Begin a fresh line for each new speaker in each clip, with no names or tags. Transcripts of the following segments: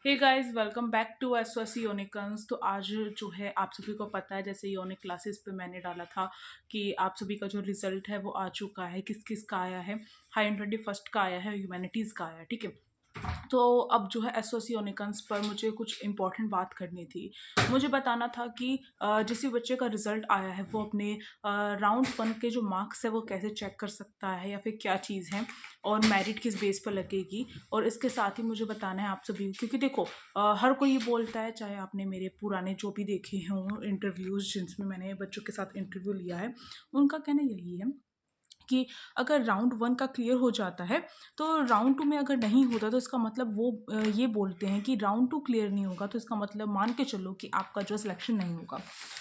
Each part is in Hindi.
Hey guys, welcome back to SOS unicorns. तो आज जो है आप सभी को पता है, जैसे यूनिक क्लासेस पे मैंने डाला था कि आप सभी का जो रिजल्ट है वो आ चुका है। किस किस का आया है? 121st का आया है, ह्यूमैनिटीज़ का आया है। ठीक है। तो अब जो है एसओएस यूनिकॉर्न्स पर मुझे कुछ इंपॉर्टेंट बात करनी थी। मुझे बताना था कि जिस भी बच्चे का रिजल्ट आया है वो अपने राउंड वन के जो मार्क्स है वो कैसे चेक कर सकता है, या फिर क्या चीज़ है और मेरिट किस बेस पर लगेगी। और इसके साथ ही मुझे बताना है आप सभी को, क्योंकि देखो हर कोई ये बोलता है, चाहे आपने मेरे पुराने जो भी देखे हों इंटरव्यूज़ जिनमें मैंने बच्चों के साथ इंटरव्यू लिया है, उनका कहना यही है कि अगर राउंड वन का क्लियर हो जाता है तो राउंड टू में अगर नहीं होता तो इसका मतलब वो ये बोलते हैं कि राउंड टू क्लियर नहीं होगा, तो इसका मतलब मान के चलो कि आपका जो सिलेक्शन नहीं होगा।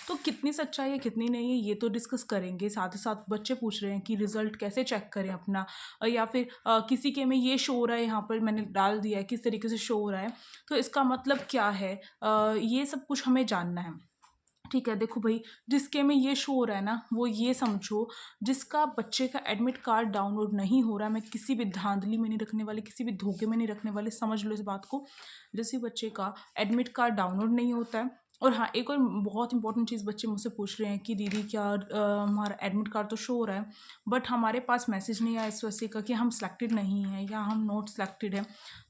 तो कितनी सच्चाई है कितनी नहीं है ये तो डिस्कस करेंगे। साथ ही साथ बच्चे पूछ रहे हैं कि रिजल्ट कैसे चेक करें अपना, या फिर किसी के में ये शो हो रहा है, यहाँ पर मैंने डाल दिया है किस तरीके से शो हो रहा है, तो इसका मतलब क्या है। ये सब कुछ हमें जानना है। ठीक है, देखो भाई, जिसके में ये शो हो रहा है ना, वो ये समझो, जिसका बच्चे का एडमिट कार्ड डाउनलोड नहीं हो रहा है, मैं किसी भी धांधली में नहीं रखने वाली, किसी भी धोखे में नहीं रखने वाली, समझ लो इस बात को। जिस भी बच्चे का एडमिट कार्ड डाउनलोड नहीं होता है, और हाँ, एक और बहुत इंपॉर्टेंट चीज़ बच्चे मुझसे पूछ रहे हैं कि दीदी क्या हमारा एडमिट कार्ड तो शो हो रहा है बट हमारे पास मैसेज नहीं आया इस वजह का कि हम सिलेक्टेड नहीं हैं या हम नॉट सिलेक्टेड हैं।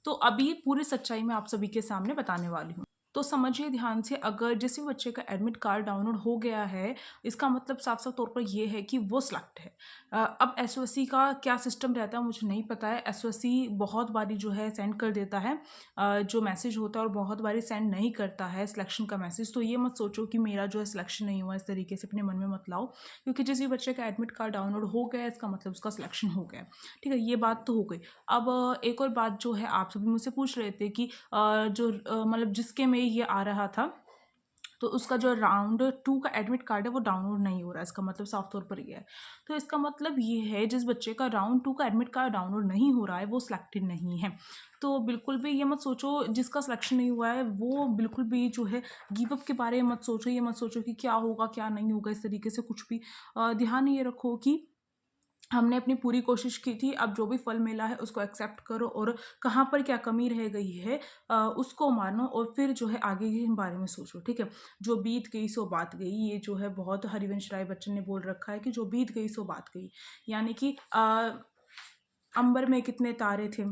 तो अभी पूरी सच्चाई मैं आप सभी के सामने बताने वाली हूँ। तो समझिए ध्यान से, अगर जिस भी बच्चे का एडमिट कार्ड डाउनलोड हो गया है, इसका मतलब साफ साफ तौर पर ये है कि वो सिलेक्ट है। अब एसओएससी का क्या सिस्टम रहता है मुझे नहीं पता है। एसओएससी बहुत बारी जो है सेंड कर देता है जो मैसेज होता है, और बहुत बारी सेंड नहीं करता है सिलेक्शन का मैसेज। तो ये मत सोचो कि मेरा जो है सिलेक्शन नहीं हुआ, इस तरीके से अपने मन में मत लाओ, क्योंकि जिस भी बच्चे का एडमिट कार्ड डाउनलोड हो गया इसका मतलब उसका सिलेक्शन हो गया। ठीक है, ये बात तो हो गई। अब एक और बात जो है, आप सभी मुझसे पूछ रहे थे कि जो मतलब जिसके में ये आ रहा था, तो उसका जो राउंड टू का एडमिट कार्ड है वो डाउनलोड नहीं हो रहा है, इसका मतलब साफ तौर पर ये है। तो इसका मतलब ये है, जिस बच्चे का राउंड टू का एडमिट कार्ड डाउनलोड नहीं हो रहा है वो सिलेक्टेड नहीं है। तो बिल्कुल भी ये मत सोचो जिसका सिलेक्शन नहीं हुआ है वो बिल्कुल भी जो है गिव अप के बारे में मत सोचो। ये मत सोचो कि क्या होगा क्या नहीं होगा, इस तरीके से कुछ भी। ध्यान ये रखो कि हमने अपनी पूरी कोशिश की थी, अब जो भी फल मिला है उसको एक्सेप्ट करो, और कहाँ पर क्या कमी रह गई है उसको मानो, और फिर जो है आगे के बारे में सोचो। ठीक है, जो बीत गई सो बात गई, ये जो है बहुत हरिवंश राय बच्चन ने बोल रखा है कि जो बीत गई सो बात गई। यानी कि अंबर में कितने तारे थे,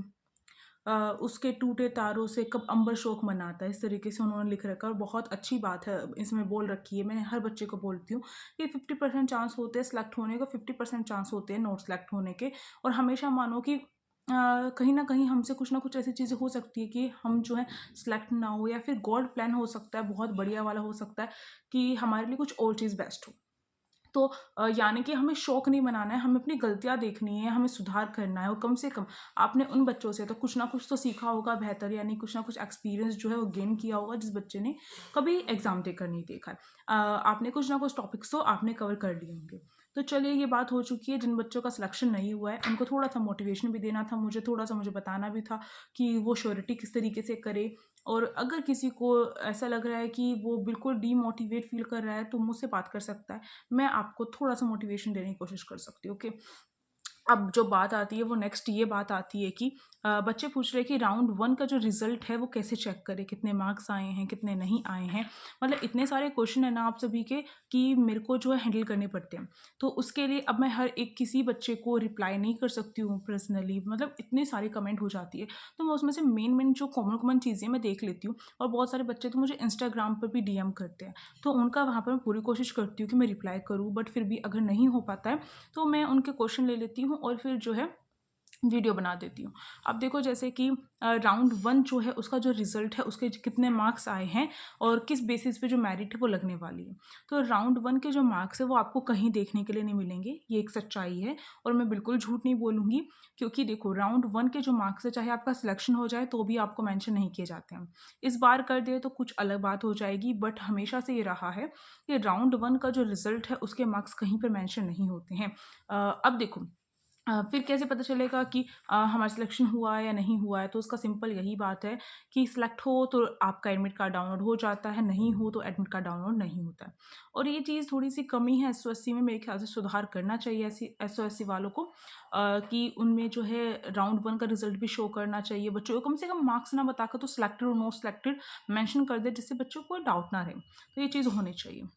उसके टूटे तारों से कब अंबर शोक मनाता है, इस तरीके से उन्होंने लिख रखा है। और बहुत अच्छी बात है इसमें बोल रखी है, मैंने हर बच्चे को बोलती हूँ कि 50% चांस होते हैं सिलेक्ट होने का, 50% चांस होते हैं नॉट सिलेक्ट होने के। और हमेशा मानो कि कहीं ना कहीं हमसे कुछ ना कुछ ऐसी चीज़ें हो सकती है कि हम जो है सिलेक्ट ना हो, या फिर गॉड प्लान हो सकता है बहुत बढ़िया वाला हो सकता है कि हमारे लिए कुछ और चीज़ बेस्ट हो। तो यानी कि हमें शौक नहीं मनाना है, हमें अपनी गलतियाँ देखनी है, हमें सुधार करना है, और कम से कम आपने उन बच्चों से तो कुछ ना कुछ तो सीखा होगा बेहतर, यानी कुछ ना कुछ एक्सपीरियंस जो है वो गेन किया होगा, जिस बच्चे ने कभी एग्जाम देकर नहीं देखा है। आपने कुछ ना कुछ टॉपिक्स तो आपने कवर कर लिए होंगे। तो चलिए, ये बात हो चुकी है। जिन बच्चों का सिलेक्शन नहीं हुआ है उनको थोड़ा सा मोटिवेशन भी देना था मुझे, थोड़ा सा मुझे बताना भी था कि वो श्योरिटी किस तरीके से करे। और अगर किसी को ऐसा लग रहा है कि वो बिल्कुल डीमोटिवेट फील कर रहा है तो मुझसे बात कर सकता है, मैं आपको थोड़ा-सा मोटिवेशन देने की कोशिश कर सकती हूँ, ओके। अब जो बात आती है वो नेक्स्ट ये बात आती है कि बच्चे पूछ रहे हैं कि राउंड वन का जो रिजल्ट है वो कैसे चेक करें, कितने मार्क्स आए हैं, कितने नहीं आए हैं। मतलब इतने सारे क्वेश्चन है ना आप सभी के कि मेरे को जो है हैंडल करने पड़ते हैं। तो उसके लिए अब मैं हर एक किसी बच्चे को रिप्लाई नहीं कर सकती हूँ पर्सनली, मतलब इतनी सारी कमेंट हो जाती है। तो मैं उसमें से मेन मेन जो कॉमन कॉमन चीज़ें मैं देख लेती हूँ। और बहुत सारे बच्चे तो मुझे इंस्टाग्राम पर भी डीएम करते हैं, तो उनका वहाँ पर मैं पूरी कोशिश करती हूँ कि मैं रिप्लाई करूँ, बट फिर भी अगर नहीं हो पाता है तो मैं उनके क्वेश्चन ले लेती हूँ और फिर जो है वीडियो बना देती हूँ। अब देखो, जैसे कि राउंड वन जो है उसका जो रिजल्ट है उसके कितने मार्क्स आए हैं और किस बेसिस पे जो मेरिट है वो लगने वाली है। तो राउंड वन के जो मार्क्स है वो आपको कहीं देखने के लिए नहीं मिलेंगे, ये एक सच्चाई है। और मैं बिल्कुल झूठ नहीं बोलूँगी, क्योंकि देखो राउंड वन के जो मार्क्स है, चाहे आपका सिलेक्शन हो जाए तो भी आपको मेंशन नहीं किए जाते हैं। इस बार कर दिए तो कुछ अलग बात हो जाएगी, बट हमेशा से ये रहा है कि राउंड वन का जो रिजल्ट है उसके मार्क्स कहीं पर मैंशन नहीं होते हैं। अब देखो, फिर कैसे पता चलेगा कि हमारा सिलेक्शन हुआ है या नहीं हुआ है? तो उसका सिंपल यही बात है कि सिलेक्ट हो तो आपका एडमिट कार्ड डाउनलोड हो जाता है, नहीं हो तो एडमिट कार्ड डाउनलोड नहीं होता है। और ये चीज़ थोड़ी-सी कमी है एसओएससी में, मेरे ख्याल से सुधार करना चाहिए ऐसी एसओएससी वालों को, कि उनमें जो है राउंड 1 का रिज़ल्ट भी शो करना चाहिए। बच्चों को कम से कम मार्क्स ना बताकर तो सिलेक्टेड और नॉट सिलेक्टेड मेंशन कर दें, जिससे बच्चों को डाउट ना रहे। तो ये चीज़ होनी चाहिए।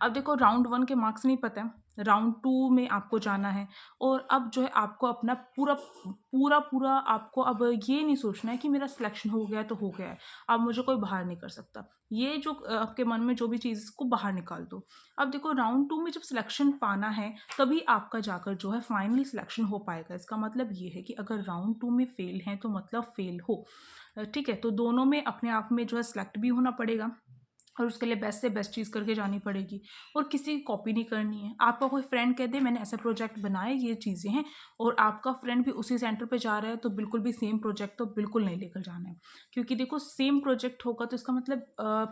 अब देखो राउंड 1 के मार्क्स नहीं पता है, राउंड 2 में आपको जाना है, और अब जो है आपको अपना पूरा आपको अब ये नहीं सोचना है कि मेरा सिलेक्शन हो गया है तो हो गया है, अब मुझे कोई बाहर नहीं कर सकता। ये जो आपके मन में जो भी चीज़ है इसको बाहर निकाल दो। अब देखो राउंड 2 में जब सिलेक्शन पाना है तभी आपका जाकर जो है फाइनल सिलेक्शन हो पाएगा। इसका मतलब ये है कि अगर राउंड 2 में फेल हैं तो मतलब फेल हो। ठीक है? तो दोनों में अपने आप में जो है सिलेक्ट भी होना पड़ेगा, और उसके लिए बेस्ट से बेस्ट चीज़ करके जानी पड़ेगी, और किसी की कॉपी नहीं करनी है। आपका कोई फ्रेंड कह दे मैंने ऐसा प्रोजेक्ट बनाया, ये चीज़ें हैं, और आपका फ्रेंड भी उसी सेंटर पे जा रहा है, तो बिल्कुल भी सेम प्रोजेक्ट तो बिल्कुल नहीं लेकर जाना है। क्योंकि देखो सेम प्रोजेक्ट होगा तो इसका मतलब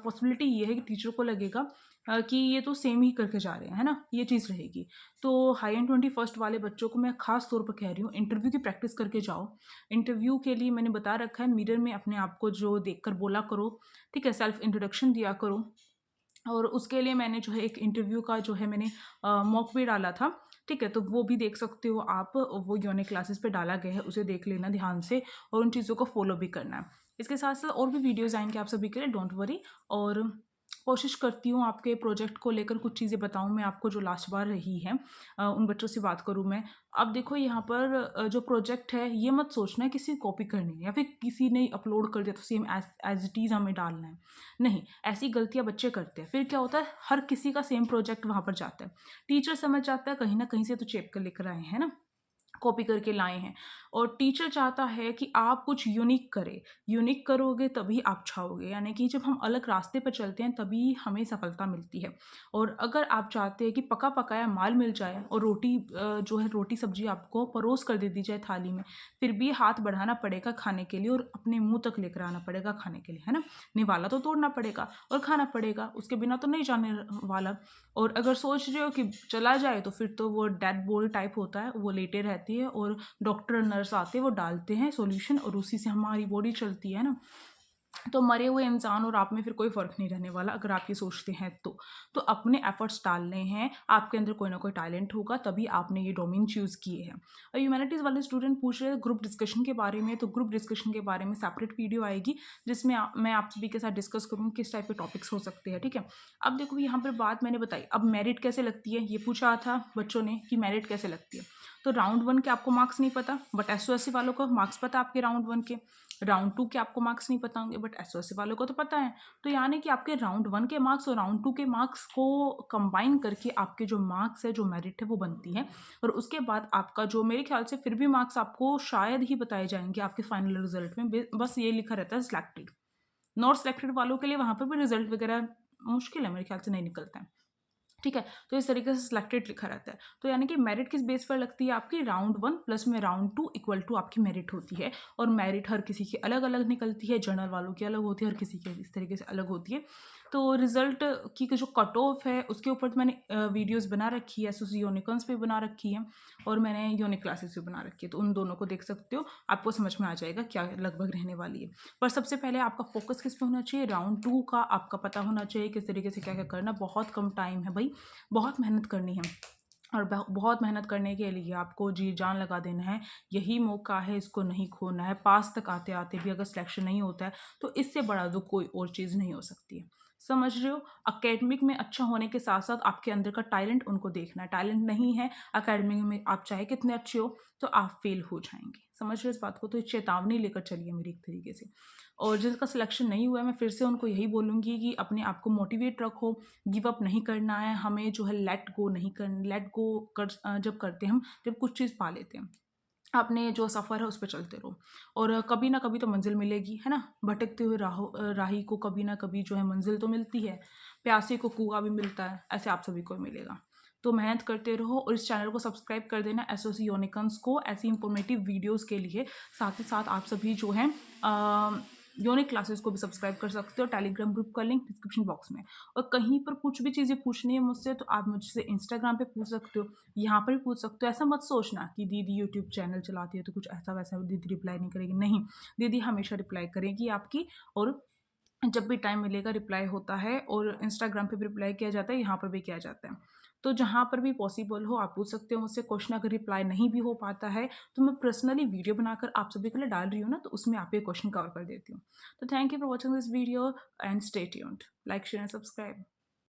पॉसिबिलिटी ये है कि टीचर को लगेगा कि ये तो सेम ही करके जा रहे हैं, है ना? ये चीज़ रहेगी। तो हाई एंड 21st वाले बच्चों को मैं ख़ास तौर पर कह रही हूँ, इंटरव्यू की प्रैक्टिस करके जाओ। इंटरव्यू के लिए मैंने बता रखा है, मिरर में अपने आप को जो देखकर बोला करो, ठीक है? सेल्फ इंट्रोडक्शन दिया करो। और उसके लिए मैंने जो है एक इंटरव्यू का जो है मैंने मॉक भी डाला था, ठीक है? तो वो भी देख सकते हो आप, वो यूनिक क्लासेस पे डाला गया है, उसे देख लेना ध्यान से, और उन चीज़ों को फॉलो भी करना है। इसके साथ साथ और भी वीडियोज़ आएँगे आप सभी के लिए, डोंट वरी। और कोशिश करती हूँ आपके प्रोजेक्ट को लेकर कुछ चीज़ें बताऊँ मैं आपको जो लास्ट बार रही हैं, उन बच्चों से बात करूँ मैं। अब देखो यहाँ पर जो प्रोजेक्ट है ये मत सोचना है किसी कॉपी करनी है या फिर किसी ने अपलोड कर दिया तो सेम एज़ इट इज़ हमें डालना है। नहीं, ऐसी गलतियाँ बच्चे करते हैं। फिर क्या होता है, हर किसी का सेम प्रोजेक्ट वहाँ पर जाता है। टीचर समझ जाता है कहीं न कहीं से तो चेप कर लेकर आए हैं, है ना? कॉपी करके लाए हैं, और टीचर चाहता है कि आप कुछ यूनिक करें। यूनिक करोगे तभी आप छाओगे, यानी कि जब हम अलग रास्ते पर चलते हैं तभी हमें सफलता मिलती है। और अगर आप चाहते हैं कि पका-पकाया माल मिल जाए और रोटी जो है रोटी सब्ज़ी आपको परोस कर दे दी जाए थाली में, फिर भी हाथ बढ़ाना पड़ेगा खाने के लिए और अपने मुँह तक लेकर आना पड़ेगा खाने के लिए, है ना? निवाला तो तोड़ना पड़ेगा और खाना पड़ेगा, उसके बिना तो नहीं जाने वाला। और अगर सोच रहे हो कि चला जाए तो फिर तो वो डेड बॉडी टाइप होता है, वो लेटे रहती है और डॉक्टर नर्स आते हैं, वो डालते हैं सॉल्यूशन और उसी से हमारी बॉडी चलती है ना। तो मरे हुए इंसान और आप में फिर कोई फ़र्क नहीं रहने वाला अगर आप ये सोचते हैं तो। तो अपने एफ़र्ट्स डालने हैं, आपके अंदर कोई ना कोई टैलेंट होगा तभी आपने ये डोमेन चूज़ किए हैं। और ह्यूमैनिटीज़ वाले स्टूडेंट पूछ रहे हैं ग्रुप डिस्कशन के बारे में, तो ग्रुप डिस्कशन के बारे में सेपरेट वीडियो आएगी जिसमें मैं आप सभी के साथ डिस्कस करूँगी किस टाइप के टॉपिक्स हो सकते हैं, ठीक है? अब देखो यहाँ पर बात मैंने बताई, अब मेरिट कैसे लगती है, ये पूछा था बच्चों ने कि मेरिट कैसे लगती है। तो राउंड 1 के आपको मार्क्स नहीं पता, बट एसओएससी वालों को मार्क्स पता है आपके राउंड 1 के। राउंड 2 के आपको मार्क्स नहीं पता होंगे, बट एसओएससी वालों को तो पता है। तो यानी कि आपके राउंड 1 के मार्क्स और राउंड 2 के मार्क्स को कंबाइन करके आपके जो मार्क्स है, जो मेरिट है वो बनती है। और उसके बाद आपका जो मेरे ख्याल से फिर भी मार्क्स आपको शायद ही बताए जाएँगे आपके फाइनल रिज़ल्ट में, बस ये लिखा रहता है सिलेक्टेड। नॉट सिलेक्टेड वालों के लिए वहाँ पे भी रिज़ल्ट वगैरह मुश्किल है, मेरे ख्याल से नहीं निकलता है। ठीक है? तो इस तरीके से सिलेक्टेड लिखा रहता है। तो यानी कि मेरिट किस बेस पर लगती है आपकी, राउंड 1 प्लस में राउंड 2 इक्वल टू आपकी मेरिट होती है। और मेरिट हर किसी की अलग-अलग निकलती है, जनरल वालों की अलग होती है, हर किसी की इस तरीके से अलग होती है। तो रिज़ल्ट की जो कट ऑफ है उसके ऊपर तो मैंने वीडियोज़ बना रखी है, एसओसी यूनिकॉर्न्स पे बना रखी है, और मैंने यूनिक क्लासेस भी बना रखी है। तो उन दोनों को देख सकते हो, आपको समझ में आ जाएगा क्या लगभग रहने वाली है। पर सबसे पहले आपका फ़ोकस किस पे होना चाहिए, राउंड 2 का आपका पता होना चाहिए किस तरीके से क्या-क्या करना। बहुत कम टाइम है भई, बहुत मेहनत करनी है, और बहुत मेहनत करने के लिए आपको जी जान लगा देना है। यही मौका है, इसको नहीं खोना है। पास तक आते-आते भी अगर सिलेक्शन नहीं होता है तो इससे बड़ा तो कोई और चीज़ नहीं हो सकती है। समझ रहे हो? एकेडमिक में अच्छा होने के साथ-साथ आपके अंदर का टैलेंट उनको देखना है। टैलेंट नहीं है एकेडमिक में, आप चाहे कितने अच्छे हो तो आप फेल हो जाएँगे। समझ रहे हो इस बात को? तो ये चेतावनी लेकर चलिए मेरी एक तरीके से। और जिनका सिलेक्शन नहीं हुआ है मैं फिर से उनको यही बोलूँगी कि अपने आप को मोटिवेट रखो, गिव अप नहीं करना है, हमें जो है लेट गो जब करते हैं हम, जब कुछ चीज़ पा लेते हैं। अपने जो सफ़र है उस पे चलते रहो, और कभी ना कभी तो मंज़िल मिलेगी, है ना? भटकते हुए राही को कभी ना कभी जो है मंज़िल तो मिलती है, प्यासे को कुआँ भी मिलता है, ऐसे आप सभी को मिलेगा। तो मेहनत करते रहो और इस चैनल को सब्सक्राइब कर देना एसओसी यूनिकॉर्न्स को ऐसी इन्फॉर्मेटिव वीडियोज़ के लिए। साथ ही साथ आप सभी जो हैं यूनिक क्लासेस को भी सब्सक्राइब कर सकते हो। टेलीग्राम ग्रुप का लिंक डिस्क्रिप्शन बॉक्स में। और कहीं पर कुछ भी चीज़ें पूछनी है मुझसे तो आप मुझसे इंस्टाग्राम पे पूछ सकते हो, यहाँ पर भी पूछ सकते हो। ऐसा मत सोचना कि दीदी यूट्यूब चैनल चलाती है तो कुछ ऐसा वैसा दीदी रिप्लाई नहीं करेगी, नहीं, दीदी हमेशा रिप्लाई करेगी आपकी। और जब भी टाइम मिलेगा रिप्लाई होता है, और इंस्टाग्राम पे भी रिप्लाई किया जाता है, यहाँ पर भी किया जाता है। तो जहाँ पर भी पॉसिबल हो आप पूछ सकते हो मुझसे क्वेश्चन। अगर रिप्लाई नहीं भी हो पाता है तो मैं पर्सनली वीडियो बनाकर आप सभी के लिए डाल रही हूँ ना, तो उसमें आपके क्वेश्चन कवर कर देती हूँ। तो thank you for watching this video and stay tuned. Like share and subscribe.